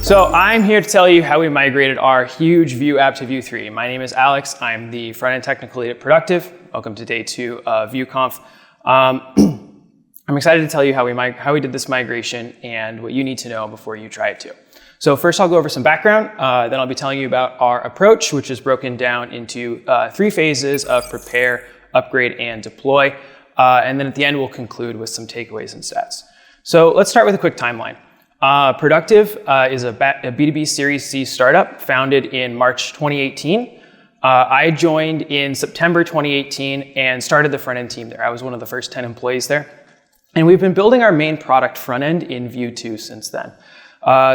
So I'm here to tell you how we migrated our huge Vue app to Vue 3. My name is Alex. I'm the front-end technical lead at Productive. Welcome to day 2 of VueConf. I'm excited to tell you how we did this migration and what you need to know before you try it too. So first I'll go over some background, then I'll be telling you about our approach, which is broken down into 3 phases of prepare, upgrade, and deploy. And then at the end, we'll conclude with some takeaways and stats. So let's start with a quick timeline. Productive is a B2B Series C startup founded in March 2018. I joined in September 2018 and started the front-end team there. I was one of the first 10 employees there. And we've been building our main product front-end in Vue 2 since then.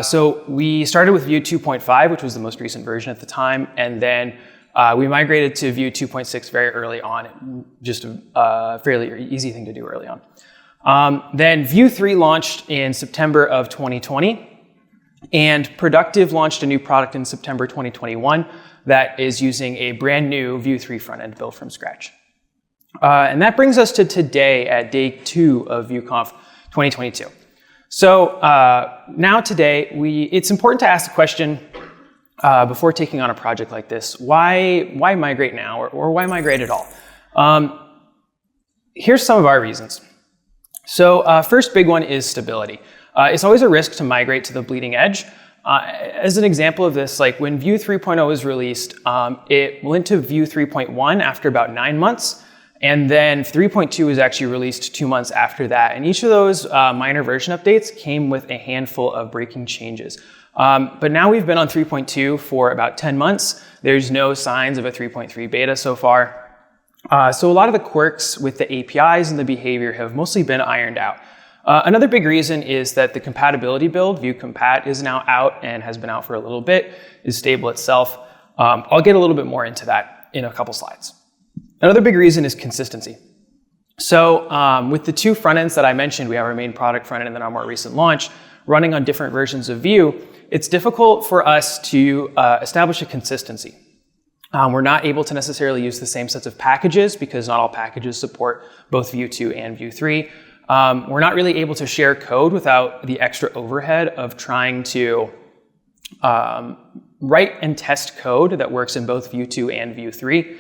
So we started with Vue 2.5, which was the most recent version at the time, and then we migrated to Vue 2.6 very early on, just a fairly easy thing to do early on. Then Vue 3 launched in September of 2020, and Productive launched a new product in September 2021 that is using a brand new Vue 3 front-end built from scratch. And that brings us to today at day 2 of VueConf 2022. So now today, it's important to ask the question before taking on a project like this, why migrate now or why migrate at all? Here's some of our reasons. So first big one is stability. It's always a risk to migrate to the bleeding edge. As an example of this, like when Vue 3.0 was released, it went to Vue 3.1 after about 9 months. And then 3.2 was actually released 2 months after that. And each of those minor version updates came with a handful of breaking changes. But now we've been on 3.2 for about 10 months. There's no signs of a 3.3 beta so far. So a lot of the quirks with the APIs and the behavior have mostly been ironed out. Another big reason is that the compatibility build, Vue compat, is now out and has been out for a little bit, is stable itself. I'll get a little bit more into that in a couple slides. Another big reason is consistency. So with the 2 front ends that I mentioned, we have our main product front end and then our more recent launch, running on different versions of Vue, it's difficult for us to establish a consistency. We're not able to necessarily use the same sets of packages because not all packages support both Vue 2 and Vue 3. We're not really able to share code without the extra overhead of trying to write and test code that works in both Vue 2 and Vue 3.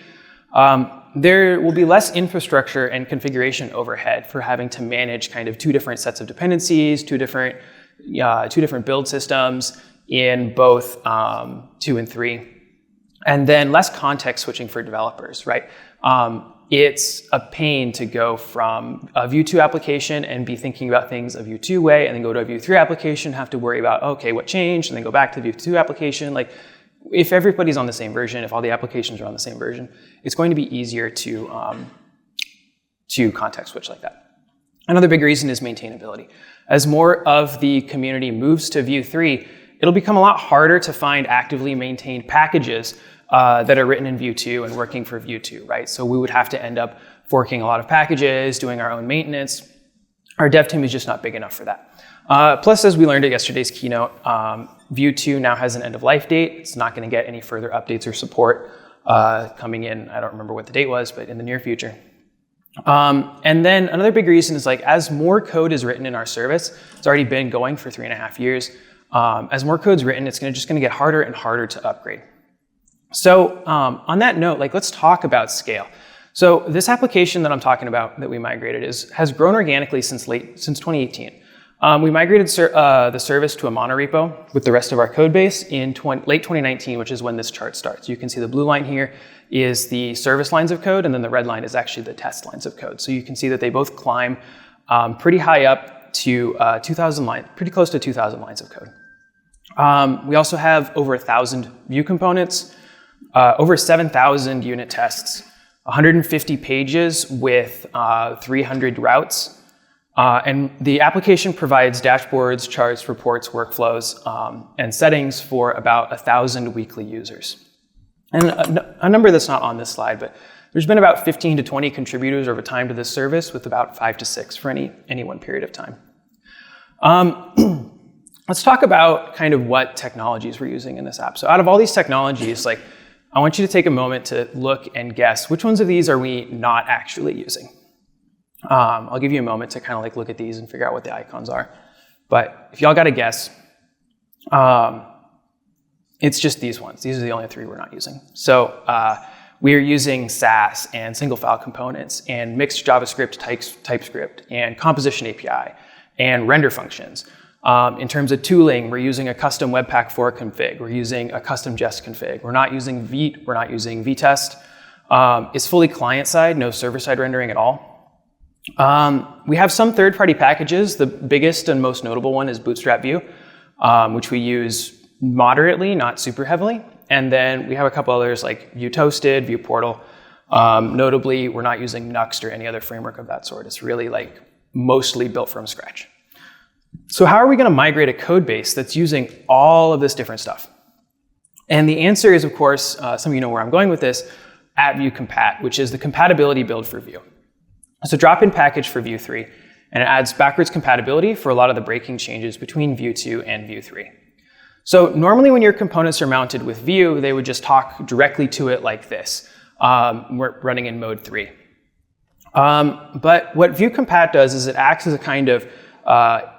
There will be less infrastructure and configuration overhead for having to manage kind of 2 different sets of dependencies, 2 different build systems in both 2 and 3. And then less context switching for developers, right? It's a pain to go from a Vue 2 application and be thinking about things a Vue 2 way, and then go to a Vue 3 application, have to worry about, okay, what changed, and then go back to the Vue 2 application. Like, if everybody's on the same version, if all the applications are on the same version, it's going to be easier to context switch like that. Another big reason is maintainability. As more of the community moves to Vue 3, it'll become a lot harder to find actively maintained packages that are written in Vue 2 and working for Vue 2, right? So we would have to end up forking a lot of packages, doing our own maintenance. Our dev team is just not big enough for that. Plus, as we learned at yesterday's keynote, Vue 2 now has an end-of-life date. It's not going to get any further updates or support coming in. I don't remember what the date was, but in the near future. And then another big reason is, like, as more code is written in our service, it's already been going for 3.5 years. As more code's written, it's just going to get harder and harder to upgrade. So on that note, like, let's talk about scale. So this application that I'm talking about that we migrated has grown organically since 2018. We migrated the service to a monorepo with the rest of our code base in late 2019, which is when this chart starts. You can see the blue line here is the service lines of code, and then the red line is actually the test lines of code. So you can see that they both climb pretty high up to 2,000 lines, pretty close to 2,000 lines of code. We also have over 1,000 Vue components, over 7,000 unit tests, 150 pages with 300 routes. And the application provides dashboards, charts, reports, workflows, and settings for about 1,000 weekly users. And a number that's not on this slide, but there's been about 15 to 20 contributors over time to this service, with about 5 to 6 for any one period of time. Let's talk about kind of what technologies we're using in this app. So out of all these technologies, like, I want you to take a moment to look and guess which ones of these are we not actually using. I'll give you a moment to kind of like look at these and figure out what the icons are. But if y'all got to guess, It's just these ones. These are the only three we're not using. So we are using Sass and single file components and mixed JavaScript, TypeScript, and composition API, and render functions. In terms of tooling, we're using a custom Webpack 4 config. We're using a custom Jest config. We're not using Vite. We're not using vtest. It's fully client-side, no server-side rendering at all. We have some third-party packages. The biggest and most notable one is Bootstrap Vue, which we use moderately, not super heavily. And then we have a couple others like Vue Toasted, Vue Portal. Notably, we're not using Nuxt or any other framework of that sort. It's really like mostly built from scratch. So how are we going to migrate a code base that's using all of this different stuff? And the answer is, of course, some of you know where I'm going with this, at Vue compat, which is the compatibility build for Vue. It's a drop-in package for Vue 3, and it adds backwards compatibility for a lot of the breaking changes between Vue 2 and Vue 3. So normally when your components are mounted with Vue, they would just talk directly to it like this. We're running in mode 3. But what Vue compat does is it acts as a kind of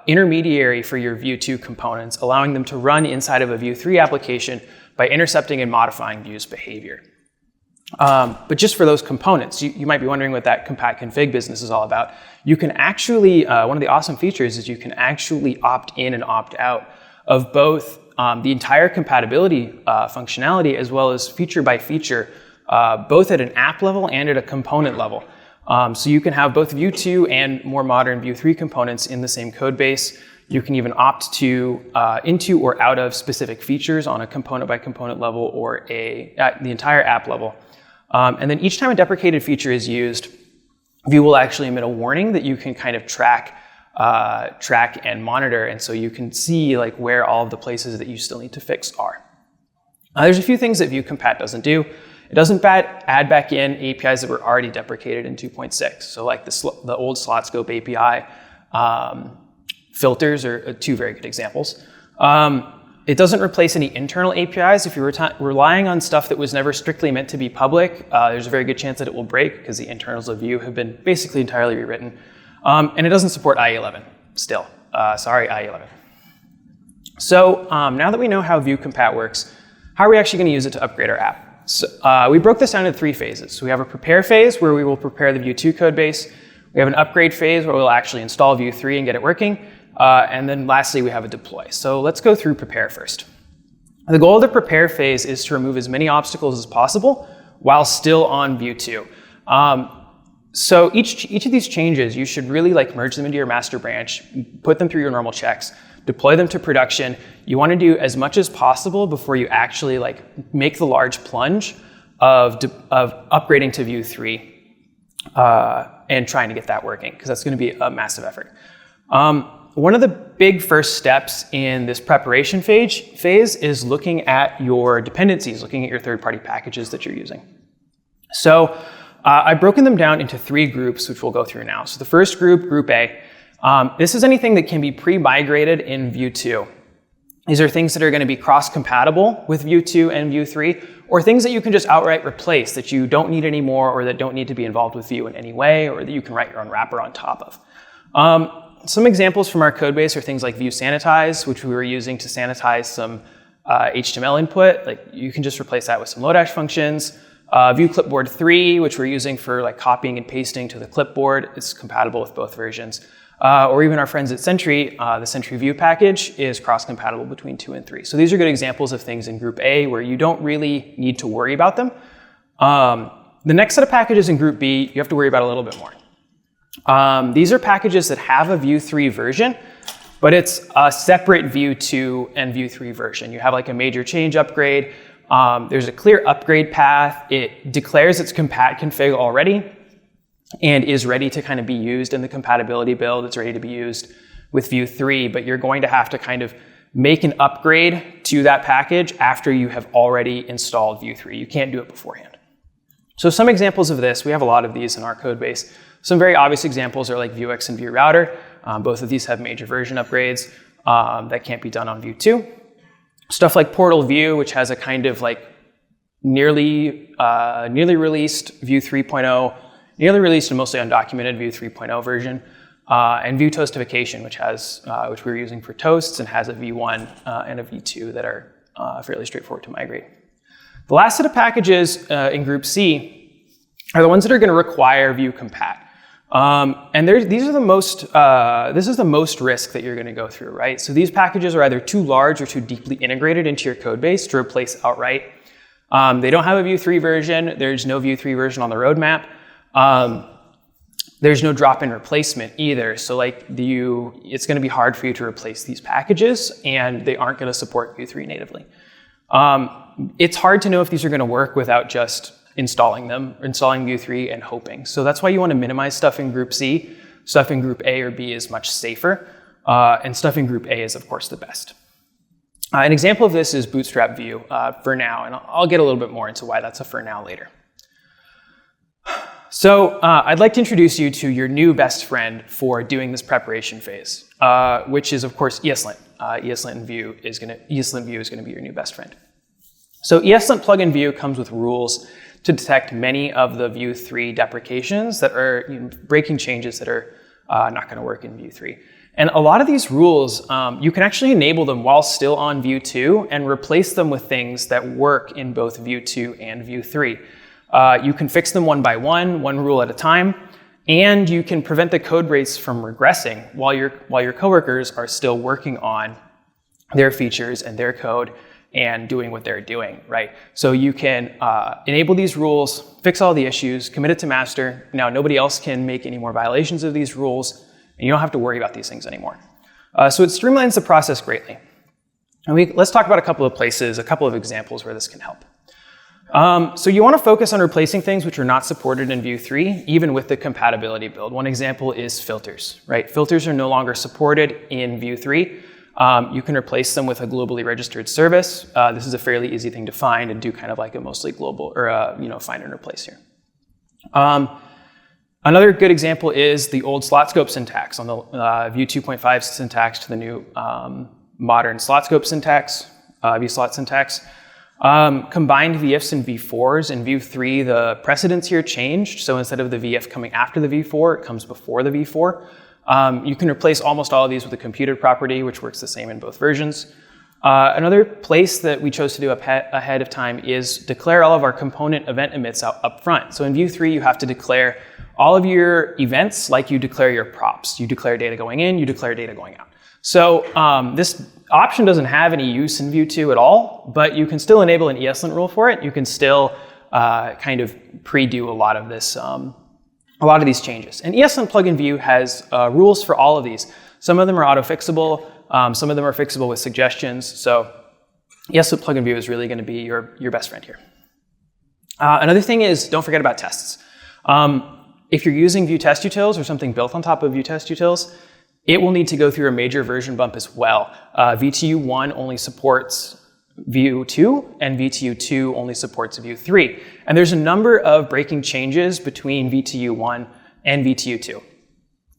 intermediary for your Vue 2 components, allowing them to run inside of a Vue 3 application by intercepting and modifying Vue's behavior. But just for those components, you might be wondering what that compat config business is all about. You can actually, one of the awesome features is you can actually opt in and opt out of both the entire compatibility functionality as well as feature by feature, both at an app level and at a component level. So you can have both Vue 2 and more modern Vue 3 components in the same code base. You can even opt to into or out of specific features on a component by component level or at the entire app level. And then each time a deprecated feature is used, Vue will actually emit a warning that you can kind of track and monitor, and so you can see like where all of the places that you still need to fix are. There's a few things that Vue compat doesn't do. It doesn't add back in APIs that were already deprecated in 2.6. So like the old slot scope API, filters are two very good examples. It doesn't replace any internal APIs. If you're relying on stuff that was never strictly meant to be public, there's a very good chance that it will break because the internals of Vue have been basically entirely rewritten. And it doesn't support IE11 still. Sorry, IE11. So now that we know how Vue compat works, how are we actually going to use it to upgrade our app? So, we broke this down into 3 phases. So we have a prepare phase where we will prepare the Vue 2 code base. We have an upgrade phase where we'll actually install Vue 3 and get it working. And then lastly, we have a deploy. So let's go through prepare first. The goal of the prepare phase is to remove as many obstacles as possible while still on Vue 2. So each of these changes, you should really like merge them into your master branch, put them through your normal checks, deploy them to production. You want to do as much as possible before you actually like make the large plunge of upgrading to Vue 3 and trying to get that working, because that's going to be a massive effort. One of the big first steps in this preparation phase is looking at your dependencies, looking at your third-party packages that you're using. So I've broken them down into 3 groups, which we'll go through now. So the first group, Group A, this is anything that can be pre-migrated in Vue 2. These are things that are going to be cross-compatible with Vue 2 and Vue 3, or things that you can just outright replace that you don't need anymore or that don't need to be involved with Vue in any way, or that you can write your own wrapper on top of. Some examples from our code base are things like Vue Sanitize, which we were using to sanitize some HTML input. Like you can just replace that with some Lodash functions. Vue Clipboard 3, which we're using for like copying and pasting to the clipboard. It's compatible with both versions. Or even our friends at Sentry, the Sentry Vue package is cross-compatible between 2 and 3. So these are good examples of things in Group A where you don't really need to worry about them. The next set of packages in Group B, you have to worry about a little bit more. These are packages that have a Vue 3 version, but it's a separate Vue 2 and Vue 3 version. You have like a major change upgrade. There's a clear upgrade path. It declares its compat config already and is ready to kind of be used in the compatibility build. It's ready to be used with Vue 3, but you're going to have to kind of make an upgrade to that package after you have already installed Vue 3. You can't do it beforehand. So some examples of this, we have a lot of these in our code base. Some very obvious examples are like Vuex and Vue Router. Both of these have major version upgrades that can't be done on Vue 2. Stuff like Portal Vue, which has a kind of like nearly released Vue 3.0, nearly released and mostly undocumented Vue 3.0 version. and view toastification, which we're using for toasts and has a v1 and a v2 that are fairly straightforward to migrate. The last set of packages in group C are the ones that are going to require view compat. And these are the most, this is the most risk that you're going to go through, right? So these packages are either too large or too deeply integrated into your code base to replace outright. They don't have a Vue 3 version. There's no Vue 3 version on the roadmap. There's no drop-in replacement either. So it's going to be hard for you to replace these packages, and they aren't going to support Vue 3 natively. It's hard to know if these are going to work without just installing Vue 3 and hoping. So that's why you want to minimize stuff in group C. Stuff in group A or B is much safer, and stuff in group A is, of course, the best. An example of this is Bootstrap Vue for now, and I'll get a little bit more into why that's a for now later. So I'd like to introduce you to your new best friend for doing this preparation phase, which is, of course, ESLint. ESLint Vue is going to be your new best friend. So ESLint plugin Vue comes with rules to detect many of the Vue 3 deprecations that are breaking changes that are not going to work in Vue 3. And a lot of these rules, you can actually enable them while still on Vue 2 and replace them with things that work in both Vue 2 and Vue 3. You can fix them one by one rule at a time, and you can prevent the code base from regressing while your coworkers are still working on their features and their code and doing what they're doing, right? So you can enable these rules, fix all the issues, commit it to master. Now nobody else can make any more violations of these rules, and you don't have to worry about these things anymore. So it streamlines the process greatly. And let's talk about a couple of places, a couple of examples where this can help. So you want to focus on replacing things which are not supported in Vue 3, even with the compatibility build. One example is filters, right? Filters are no longer supported in Vue 3. You can replace them with a globally registered service. This is a fairly easy thing to find and do kind of like a mostly global, or find and replace here. Another good example is the old slot scope syntax on the Vue 2.5 syntax to the new modern slot scope syntax, vslot syntax. Combined VFs and V4s. In Vue 3, the precedence here changed. So instead of the VF coming after the V4, it comes before the V4. You can replace almost all of these with a computed property, which works the same in both versions. Another place that we chose to do ahead of time is declare all of our component event emits up front. So in Vue 3, you have to declare all of your events like you declare your props. You declare data going in, you declare data going out. So this option doesn't have any use in Vue 2 at all, but you can still enable an ESLint rule for it. You can still kind of pre-do a lot of this, a lot of these changes. And ESLint plugin Vue has rules for all of these. Some of them are auto-fixable. Some of them are fixable with suggestions. So ESLint plugin Vue is really going to be your best friend here. Another thing is, don't forget about tests. If you're using Vue test utils or something built on top of Vue test utils, it will need to go through a major version bump as well. VTU 1 only supports Vue 2, and VTU 2 only supports Vue 3. And there's a number of breaking changes between VTU 1 and VTU 2.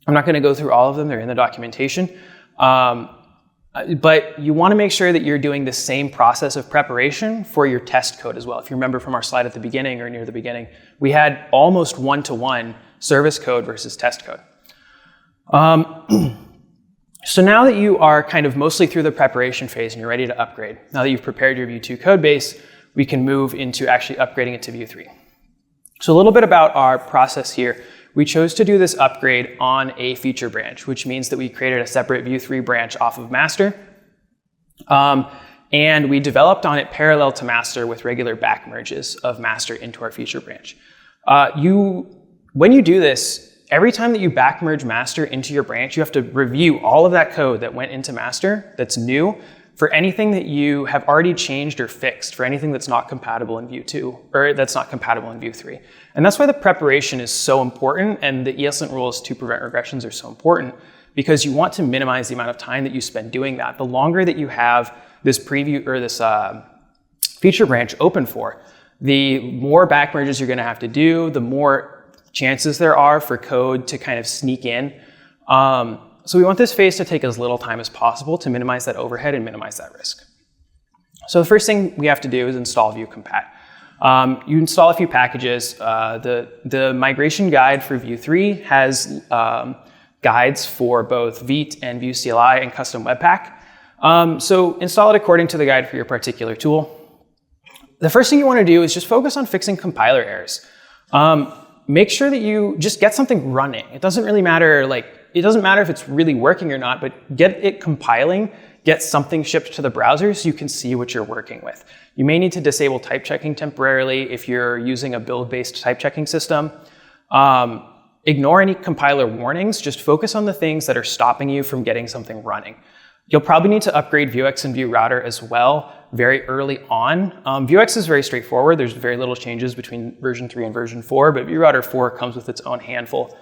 I'm not going to go through all of them. They're in the documentation. But you want to make sure that you're doing the same process of preparation for your test code as well. If you remember from our slide at the beginning or near the beginning, we had almost one-to-one service code versus test code. So now that you are kind of mostly through the preparation phase and you're ready to upgrade, now that you've prepared your Vue 2 code base, we can move into actually upgrading it to Vue 3. So a little bit about our process here. We chose to do this upgrade on a feature branch, which means that we created a separate Vue 3 branch off of master. And we developed on it parallel to master with regular back merges of master into our feature branch. When you do this, every time that you back merge master into your branch, you have to review all of that code that went into master that's new for anything that you have already changed or fixed, for anything that's not compatible in Vue 2, or that's not compatible in Vue 3. And that's why the preparation is so important, and the ESLint rules to prevent regressions are so important, because you want to minimize the amount of time that you spend doing that. The longer that you have this preview or this feature branch open for, the more back merges you're going to have to do, the more chances there are for code to kind of sneak in. So we want this phase to take as little time as possible to minimize that overhead and minimize that risk. So the first thing we have to do is install Vue compat. You install a few packages. The migration guide for Vue 3 has guides for both Vite and Vue CLI and custom Webpack. So install it according to the guide for your particular tool. The first thing you want to do is just focus on fixing compiler errors. Make sure that you just get something running. It doesn't really matter, it doesn't matter if it's really working or not, but get it compiling, get something shipped to the browser so you can see what you're working with. You may need to disable type checking temporarily if you're using a build-based type checking system. Ignore any compiler warnings, just focus on the things that are stopping you from getting something running. You'll probably need to upgrade Vuex and VueRouter as well very early on. Vuex is very straightforward. There's very little changes between version 3 and version 4, but VueRouter 4 comes with its own handful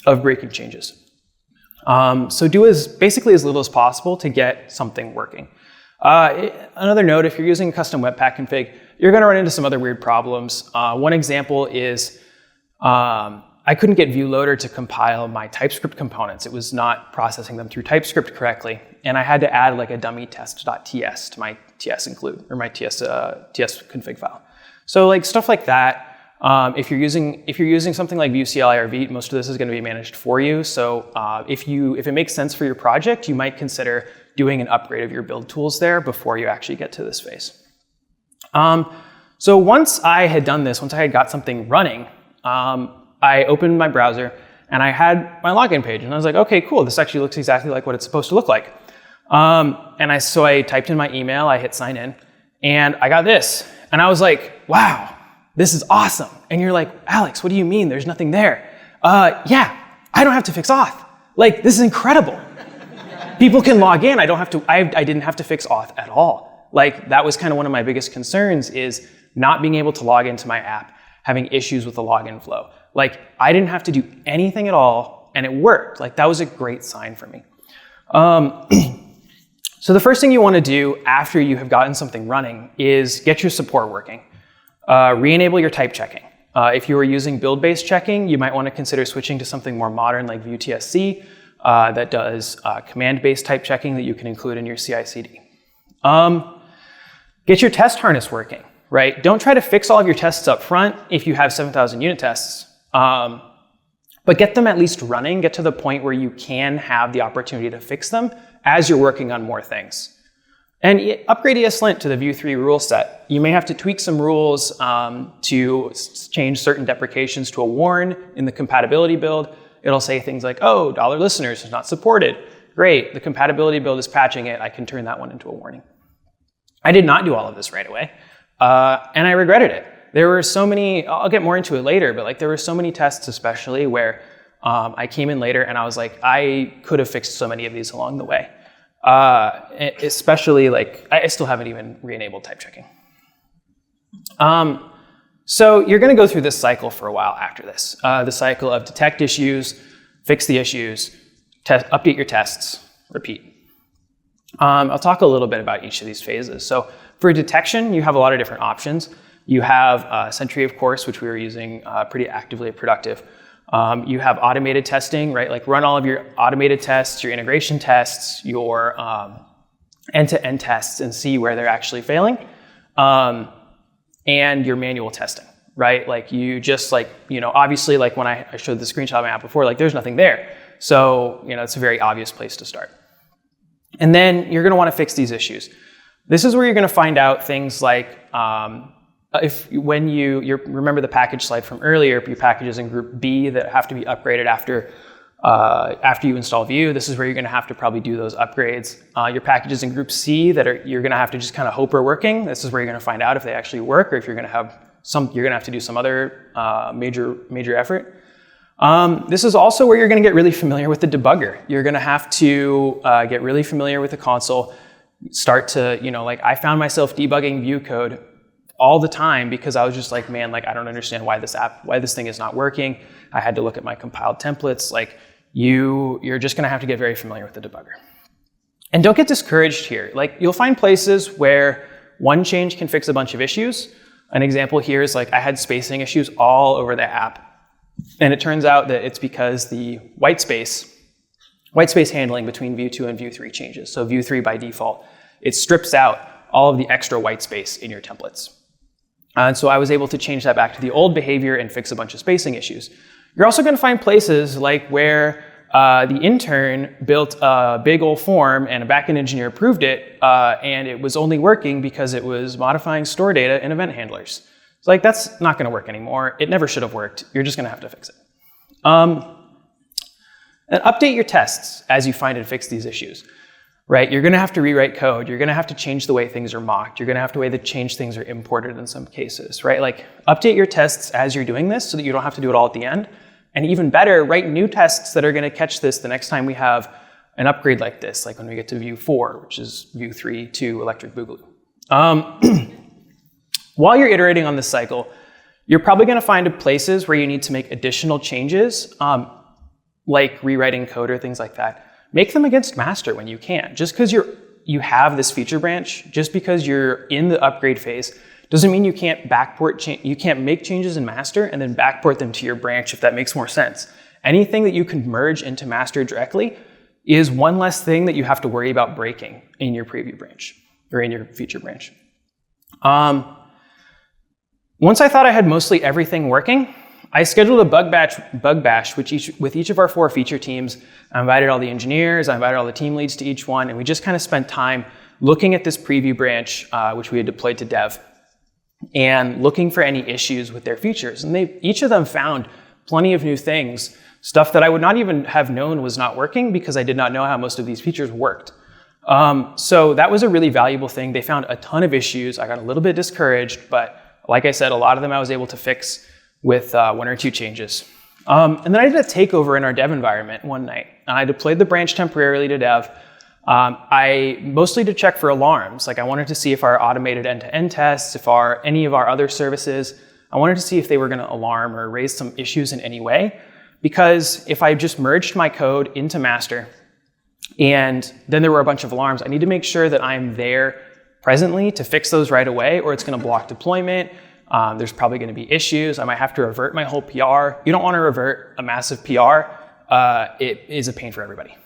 of breaking changes. So do basically as little as possible to get something working. Another note, if you're using a custom Webpack config, you're going to run into some other weird problems. One example is I couldn't get VueLoader to compile my TypeScript components. It was not processing them through TypeScript correctly, and I had to add a dummy test.ts to my TS include, or my TS config file. So stuff like that. If you're using something like Vue CLI or Vite, most of this is going to be managed for you. So if it makes sense for your project, you might consider doing an upgrade of your build tools there before you actually get to this phase. So once I had done this, once I had got something running, I opened my browser and I had my login page, and I was like, okay, cool. This actually looks exactly like what it's supposed to look like. So I typed in my email, I hit sign in, and I got this, and I was like, wow. This is awesome. And you're like, Alex, what do you mean? There's nothing there. Yeah, I don't have to fix auth. This is incredible. People can log in. I didn't have to fix auth at all. That was kind of one of my biggest concerns, is not being able to log into my app, having issues with the login flow. I didn't have to do anything at all, and it worked. That was a great sign for me. So the first thing you want to do after you have gotten something running is get your support working. Re-enable your type checking. If you were using build-based checking, you might want to consider switching to something more modern like Vue.tsc that does command-based type checking that you can include in your CI/CD. Get your test harness working, right? Don't try to fix all of your tests up front if you have 7,000 unit tests, but get them at least running. Get to the point where you can have the opportunity to fix them as you're working on more things. And upgrade ESLint to the Vue 3 rule set. You may have to tweak some rules to change certain deprecations to a warn in the compatibility build. It'll say things like, oh, $listeners is not supported. Great, the compatibility build is patching it. I can turn that one into a warning. I did not do all of this right away, and I regretted it. There were so many, I'll get more into it later, but there were so many tests especially where I came in later and I was like, I could have fixed so many of these along the way. Especially I still haven't even re-enabled type checking. So you're going to go through this cycle for a while after this. The cycle of detect issues, fix the issues, update your tests, repeat. I'll talk a little bit about each of these phases. So for detection, you have a lot of different options. You have Sentry, of course, which we were using pretty actively at Productive. You have automated testing, right? Run all of your automated tests, your integration tests, your end-to-end tests, and see where they're actually failing. And your manual testing, right? You just obviously when I showed the screenshot of my app before, there's nothing there. So, it's a very obvious place to start. And then you're going to want to fix these issues. This is where you're going to find out things like, when you remember the package slide from earlier, your packages in group B that have to be upgraded after you install Vue, this is where you're going to have to probably do those upgrades. Your packages in group C that you're going to have to just kind of hope are working. This is where you're going to find out if they actually work, or if you're going to have to do some other major effort. This is also where you're going to get really familiar with the debugger. You're going to have to get really familiar with the console. Start to I found myself debugging Vue code all the time because I was just I don't understand why this thing is not working. I had to look at my compiled templates. You're just going to have to get very familiar with the debugger. And don't get discouraged here. You'll find places where one change can fix a bunch of issues. An example here is I had spacing issues all over the app. And it turns out that it's because the white space handling between Vue 2 and Vue 3 changes. So Vue 3 by default, it strips out all of the extra white space in your templates. And so I was able to change that back to the old behavior and fix a bunch of spacing issues. You're also going to find places where the intern built a big old form and a backend engineer approved it, and it was only working because it was modifying store data in event handlers. It's like, that's not going to work anymore. It never should have worked. You're just going to have to fix it. And update your tests as you find and fix these issues, right? You're going to have to rewrite code. You're going to have to change the way things are mocked. You're going to have to change things are imported in some cases, right? Like, update your tests as you're doing this so that you don't have to do it all at the end. And even better, write new tests that are going to catch this the next time we have an upgrade like this, like when we get to Vue 4, which is Vue 3 to Electric Boogaloo. While you're iterating on this cycle, you're probably going to find places where you need to make additional changes, like rewriting code or things like that. Make them against master when you can. Just because you have this feature branch, just because you're in the upgrade phase, doesn't mean you can't you can't make changes in master and then backport them to your branch if that makes more sense. Anything that you can merge into master directly is one less thing that you have to worry about breaking in your preview branch or in your feature branch. Once I thought I had mostly everything working, I scheduled a bug bash with each of our 4 feature teams. I invited all the engineers, I invited all the team leads to each one, and we just kind of spent time looking at this preview branch, which we had deployed to dev, and looking for any issues with their features. And each of them found plenty of new things, stuff that I would not even have known was not working because I did not know how most of these features worked. So that was a really valuable thing. They found a ton of issues. I got a little bit discouraged, but like I said, a lot of them I was able to fix with 1 or 2 changes. And then I did a takeover in our dev environment one night, and I deployed the branch temporarily to dev. I mostly to check for alarms. Like, I wanted to see if our automated end-to-end tests, any of our other services, I wanted to see if they were going to alarm or raise some issues in any way. Because if I just merged my code into master and then there were a bunch of alarms, I need to make sure that I'm there presently to fix those right away, or it's going to block deployment. There's probably going to be issues. I might have to revert my whole PR. You don't want to revert a massive PR. It is a pain for everybody,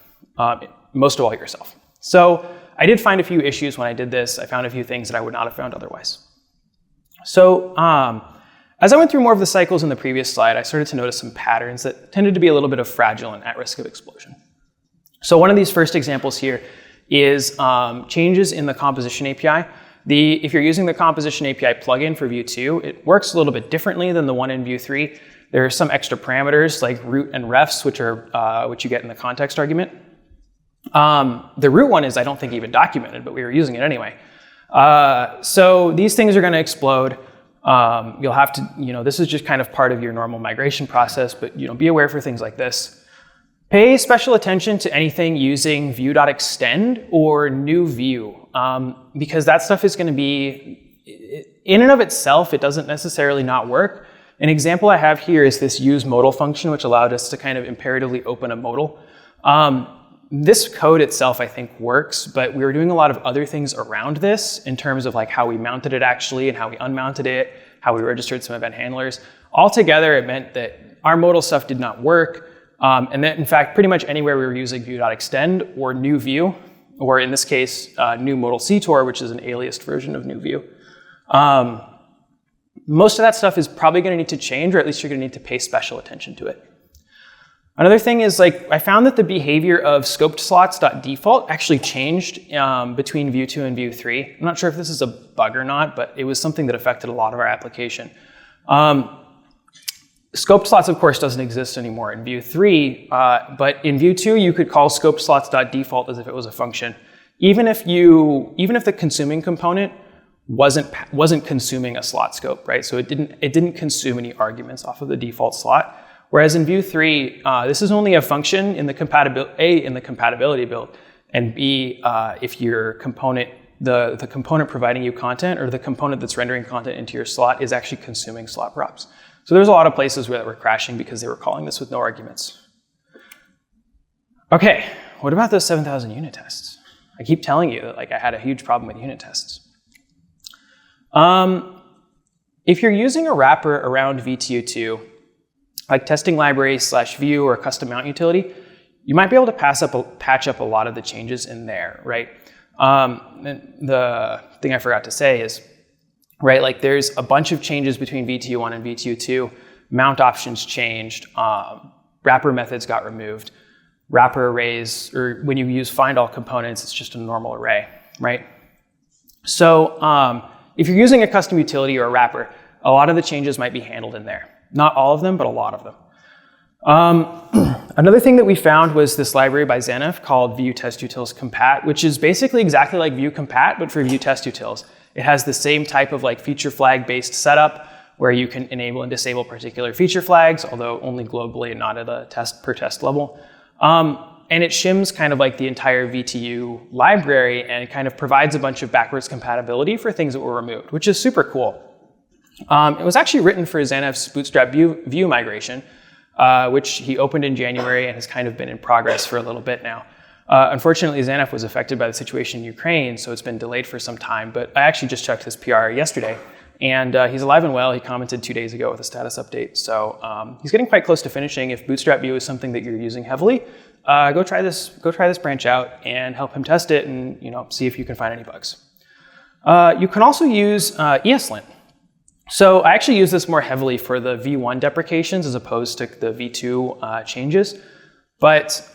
most of all yourself. So I did find a few issues when I did this. I found a few things that I would not have found otherwise. So as I went through more of the cycles in the previous slide, I started to notice some patterns that tended to be a little bit of fragile and at risk of explosion. So one of these first examples here is changes in the composition API. If you're using the composition API plugin for Vue 2, it works a little bit differently than the one in Vue 3. There are some extra parameters like root and refs, which you get in the context argument. The root one is, I don't think, even documented, but we were using it anyway. So these things are going to explode. You'll have to, this is just kind of part of your normal migration process, but be aware for things like this. Pay special attention to anything using vue.extend or new view, because that stuff is going to be, in and of itself, it doesn't necessarily not work. An example I have here is this use modal function, which allowed us to kind of imperatively open a modal. This code itself, I think, works, but we were doing a lot of other things around this in terms of like how we mounted it actually and how we unmounted it, how we registered some event handlers. Altogether, it meant that our modal stuff did not work. And then, in fact, pretty much anywhere we were using vue.extend or new view, or in this case, new modal ctor, which is an aliased version of new view. Most of that stuff is probably going to need to change, or at least you're going to need to pay special attention to it. Another thing is, I found that the behavior of scoped slots.default actually changed between Vue 2 and Vue 3. I'm not sure if this is a bug or not, but it was something that affected a lot of our application. Scoped slots, of course, doesn't exist anymore in Vue 3, but in Vue 2, you could call scoped slots.default as if it was a function. Even if the consuming component wasn't consuming a slot scope, right? So it didn't consume any arguments off of the default slot. Whereas in Vue 3, this is only a function in the compatibility build, and B, if your component, the component providing you content or the component that's rendering content into your slot is actually consuming slot props. So there's a lot of places where that were crashing because they were calling this with no arguments. Okay, what about those 7,000 unit tests? I keep telling you that I had a huge problem with unit tests. If you're using a wrapper around VTU2, like testing library /view or custom mount utility, you might be able to patch up a lot of the changes in there, right? The thing I forgot to say is, right, there's a bunch of changes between VTU1 and VTU2. Mount options changed. Wrapper methods got removed. wrapper arrays, or when you use find all components, it's just a normal array, right? So if you're using a custom utility or a wrapper, a lot of the changes might be handled in there. Not all of them, but a lot of them. Another thing that we found was this library by Xanaf called view test utils compat, which is basically exactly like view compat, but for view test utils. It has the same type of like feature flag based setup where you can enable and disable particular feature flags, although only globally and not at a test per test level. And it shims kind of like the entire VTU library and it kind of provides a bunch of backwards compatibility for things that were removed, which is super cool. It was actually written for Xanaf's Bootstrap view migration, which he opened in January and has kind of been in progress for a little bit now. Unfortunately, Xanaf was affected by the situation in Ukraine, so it's been delayed for some time, but I actually just checked his PR yesterday, and he's alive and well. He commented 2 days ago with a status update, so he's getting quite close to finishing. If Bootstrap View is something that you're using heavily, go try this branch out and help him test it and see if you can find any bugs. You can also use ESLint. So I actually use this more heavily for the V1 deprecations as opposed to the V2 changes. But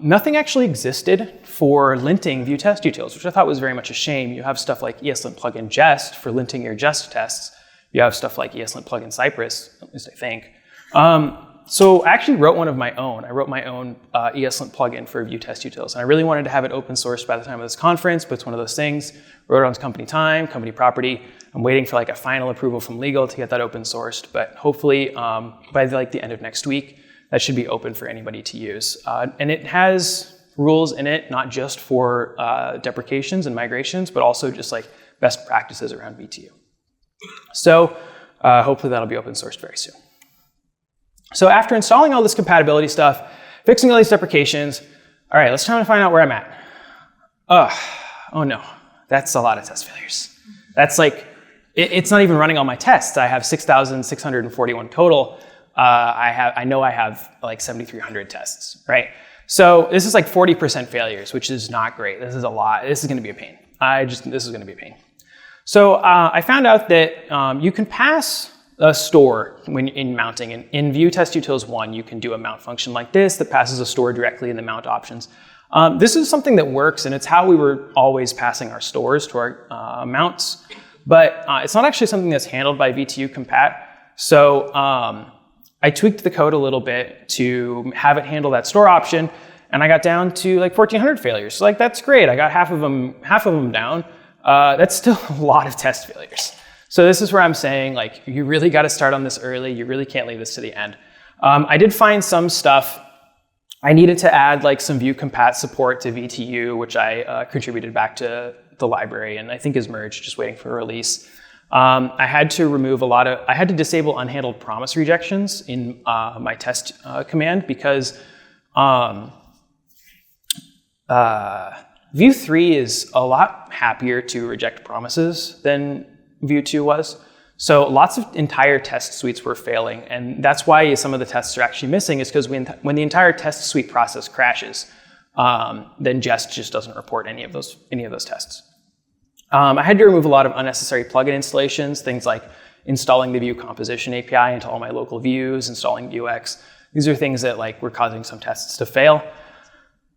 nothing actually existed for linting view test utils, which I thought was very much a shame. You have stuff like ESLint plugin Jest for linting your Jest tests. You have stuff like ESLint plugin Cypress, at least I think. So I actually wrote one of my own. I wrote my own ESLint plugin for view test utils. And I really wanted to have it open sourced by the time of this conference, but it's one of those things. Wrote it on company time, company property. I'm waiting for like a final approval from legal to get that open sourced, but hopefully by the end of next week, that should be open for anybody to use. And it has rules in it, not just for deprecations and migrations, but also just like best practices around VTU. So hopefully that'll be open sourced very soon. So after installing all this compatibility stuff, fixing all these deprecations, all right, let's try to find out where I'm at. Oh no, that's a lot of test failures. That's like, it's not even running all my tests. I have 6,641 total. I know I have like 7,300 tests, right? So this is like 40% failures, which is not great. This is a lot. This is going to be a pain. This is going to be a pain. So I found out that you can pass a store when in mounting. In view test utils 1, you can do a mount function like this that passes a store directly in the mount options. This is something that works, and it's how we were always passing our stores to our mounts. But it's not actually something that's handled by VTU compat. So I tweaked the code a little bit to have it handle that store option, and I got down to like 1,400 failures. So like that's great. I got half of them down. That's still a lot of test failures. So this is where I'm saying like you really got to start on this early. You really can't leave this to the end. I did find some stuff. I needed to add like some view compat support to VTU, which I contributed back to the library and I think is merged, just waiting for a release. I had to remove I had to disable unhandled promise rejections in my test command because View 3 is a lot happier to reject promises than View 2 was. So lots of entire test suites were failing, and that's why some of the tests are actually missing, is because when the entire test suite process crashes, then Jest just doesn't report any of those tests. I had to remove a lot of unnecessary plugin installations, things like installing the view composition API into all my local views, installing Vuex. These are things that like were causing some tests to fail.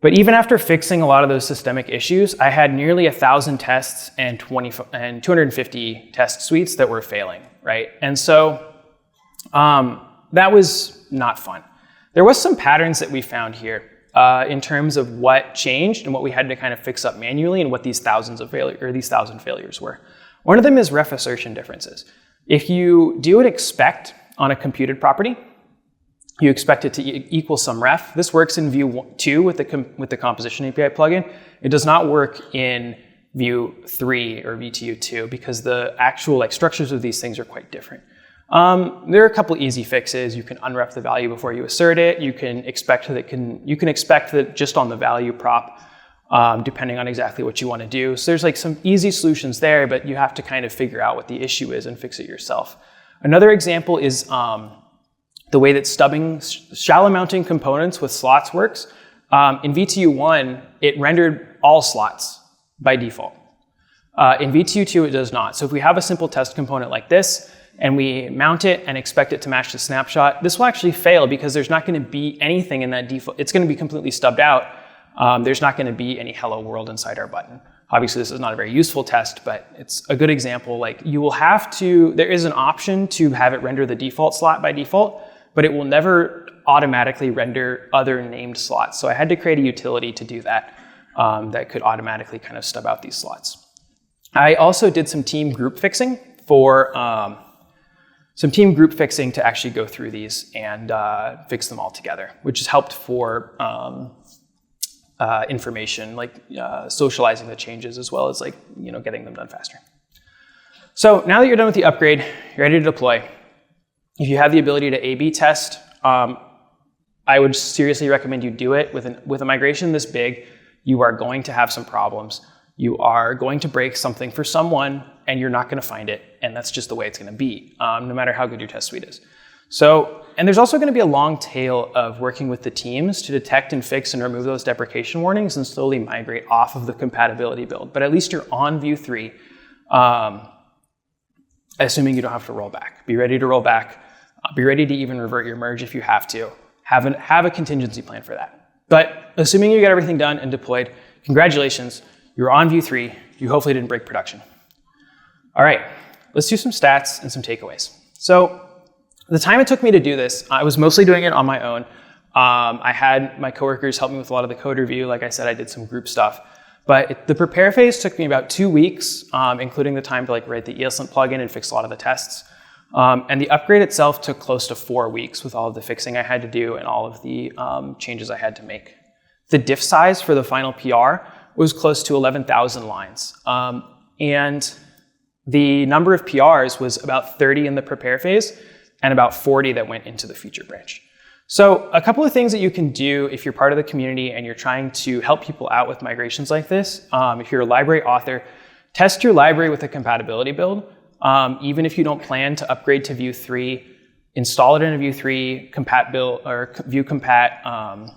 But even after fixing a lot of those systemic issues, I had nearly 1,000 tests and 250 test suites that were failing, right? And so that was not fun. There was some patterns that we found here in terms of what changed and what we had to kind of fix up manually and what these 1,000 failures were. One of them is ref assertion differences. If you do an expect on a computed property, you expect it to equal some ref. This works in View 2 with the composition API plugin. It does not work in View 3 or VTU 2 because the actual like structures of these things are quite different. There are a couple easy fixes. You can unref the value before you assert it. You can expect that just on the value prop, depending on exactly what you want to do. So there's like some easy solutions there, but you have to kind of figure out what the issue is and fix it yourself. Another example is the way that stubbing shallow mounting components with slots works. In VTU 1, it rendered all slots by default. In VTU 2, it does not. So if we have a simple test component like this, and we mount it and expect it to match the snapshot, this will actually fail because there's not going to be anything in that default. It's going to be completely stubbed out. There's not going to be any hello world inside our button. Obviously, this is not a very useful test, but it's a good example. Like you will have to, there is an option to have it render the default slot by default, but it will never automatically render other named slots. So I had to create a utility to do that that could automatically kind of stub out these slots. I also did some team group fixing to actually go through these and fix them all together, which has helped for information, like socializing the changes as well as like, getting them done faster. So now that you're done with the upgrade, you're ready to deploy. If you have the ability to A/B test, I would seriously recommend you do it. With a migration this big, you are going to have some problems. You are going to break something for someone and you're not going to find it. And that's just the way it's going to be, no matter how good your test suite is. And there's also going to be a long tail of working with the teams to detect and fix and remove those deprecation warnings and slowly migrate off of the compatibility build. But at least you're on Vue 3, assuming you don't have to roll back. Be ready to roll back. Be ready to even revert your merge if you have to. Have a contingency plan for that. But assuming you get everything done and deployed, congratulations. You're on Vue 3. You hopefully didn't break production. All right, let's do some stats and some takeaways. So the time it took me to do this, I was mostly doing it on my own. I had my coworkers help me with a lot of the code review. Like I said, I did some group stuff. But the prepare phase took me about 2 weeks, including the time to write the ESLint plugin and fix a lot of the tests. And the upgrade itself took close to 4 weeks with all of the fixing I had to do and all of the changes I had to make. The diff size for the final PR was close to 11,000 lines. And the number of PRs was about 30 in the prepare phase and about 40 that went into the feature branch. So a couple of things that you can do if you're part of the community and you're trying to help people out with migrations like this. If you're a library author, test your library with a compatibility build. Even if you don't plan to upgrade to Vue 3, install it in a Vue 3 compat build or Vue compat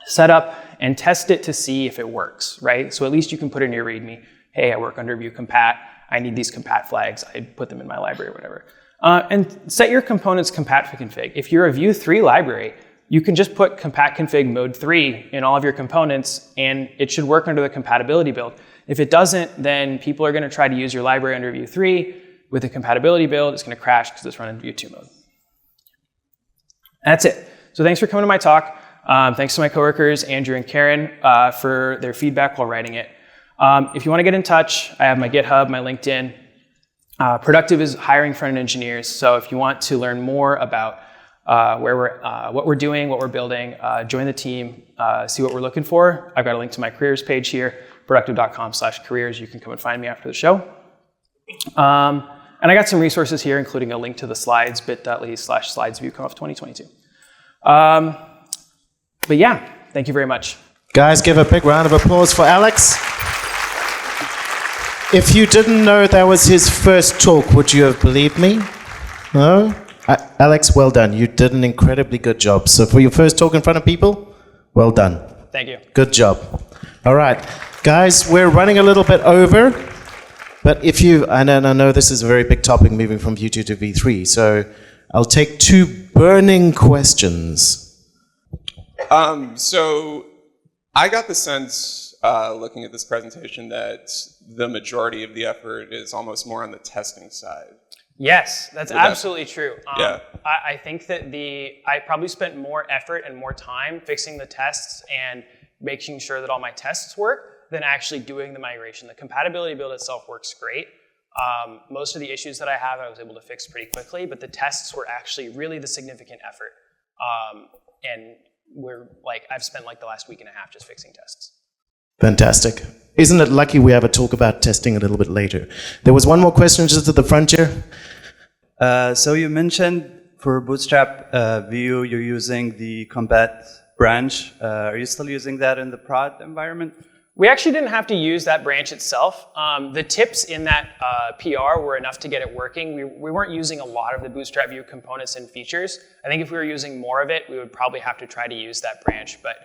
setup and test it to see if it works, right? So at least you can put in your README, hey, I work under Vue compat. I need these compat flags. I put them in my library or whatever. And set your components compat config. If you're a Vue 3 library, you can just put compat config mode 3 in all of your components and it should work under the compatibility build. If it doesn't, then people are going to try to use your library under Vue 3 with a compatibility build. It's going to crash because it's running Vue 2 mode. That's it. So thanks for coming to my talk. Thanks to my coworkers, Andrew and Karen, for their feedback while writing it. If you want to get in touch, I have my GitHub, my LinkedIn. Productive is hiring front-end engineers. So if you want to learn more about what we're doing, what we're building, join the team, see what we're looking for. I've got a link to my careers page here, productive.com/careers. You can come and find me after the show. And I got some resources here, including a link to the slides, bit.ly/slides-vueconf 2022. But yeah, thank you very much. Guys, give a big round of applause for Alex. If you didn't know that was his first talk, would you have believed me? No? Alex, well done. You did an incredibly good job. So for your first talk in front of people, well done. Thank you. Good job. All right. Guys, we're running a little bit over. But if you, and I know this is a very big topic moving from Vue 2 to Vue 3, so I'll take 2 burning questions. So I got the sense, looking at this presentation, that the majority of the effort is almost more on the testing side. Yes, that's absolutely true. Yeah. I think that I probably spent more effort and more time fixing the tests and making sure that all my tests work than actually doing the migration. The compatibility build itself works great. Most of the issues that I have, I was able to fix pretty quickly, but the tests were actually really the significant effort. And I've spent the last week and a half just fixing tests. Fantastic. Isn't it lucky we have a talk about testing a little bit later? There was one more question just at the front here. So you mentioned for Bootstrap Vue, you're using the compat branch. Are you still using that in the prod environment? We actually didn't have to use that branch itself. The tips in that PR were enough to get it working. We weren't using a lot of the Bootstrap Vue components and features. I think if we were using more of it, we would probably have to try to use that branch. But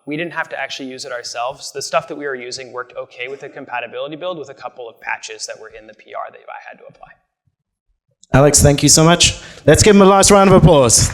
we didn't have to actually use it ourselves. The stuff that we were using worked okay with the compatibility build with a couple of patches that were in the PR that I had to apply. Alex, thank you so much. Let's give him a last round of applause.